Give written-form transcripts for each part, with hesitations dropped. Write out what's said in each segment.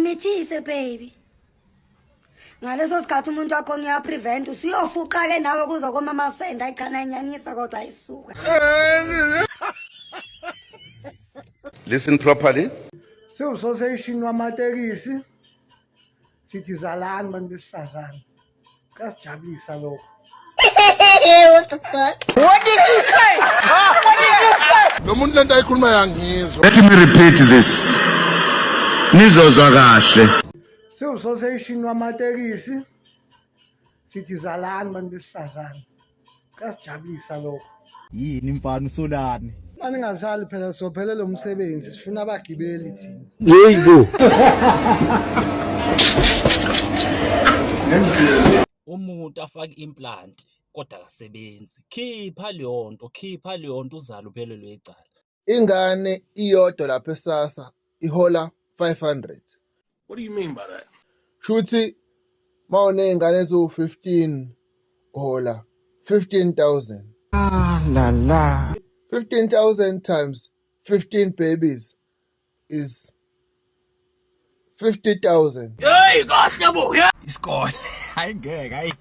Mithise baby. Ngaleso sikhathi umuntu wakho uyaprevent usiyofuqa ke nawe kuzokoma amasenda ayichana inyanyisa kodwa ayisuka. Listen properly. Association wamatekisi sithi zalani bantu besifazane. Kasijabulisa lokho. What the fuck? What did you say? What did you say? Lo muntu lento ayikhuluma yangizwa. Let me repeat this. Nizozwa kahle. Association wamatekisi sithi zalani bantu besifazane. Kasijabulisa lokho. Yini mfana usolani? Manje ngazali phela sophelele umsebenzi sifuna abagibeli thina. Yebo. Umuntu afaka implant kodwa akasebenzi. Khipha leyo nto uzalo uphelelwe icala. Ingane iyodwa lapha eSASSA ihola 500. What do you mean by that? Shuthi mawunezingane eziwu15 uhola 15,000. Ah la la. 15,000 times 15 babies is 50,000. Hey, kahle buya. Isikole. Ayingeke ayi.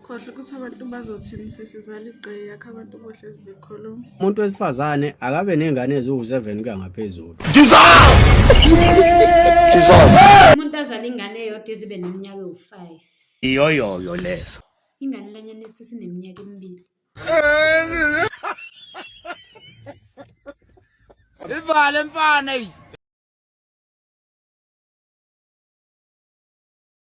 Khohle ukuthi abantu bazothini sesizala igqe yakhe abantu bohlezi bekhuluma. Umuntu wesifazane akabe nengane eziwu7 kuya ngaphezulu. Umuntu azala ingane eyodwa izibe neminyaka ewu5. Iyoyo leso. Ingane lanye nesu sineminyaka emibili. Ivale mfana.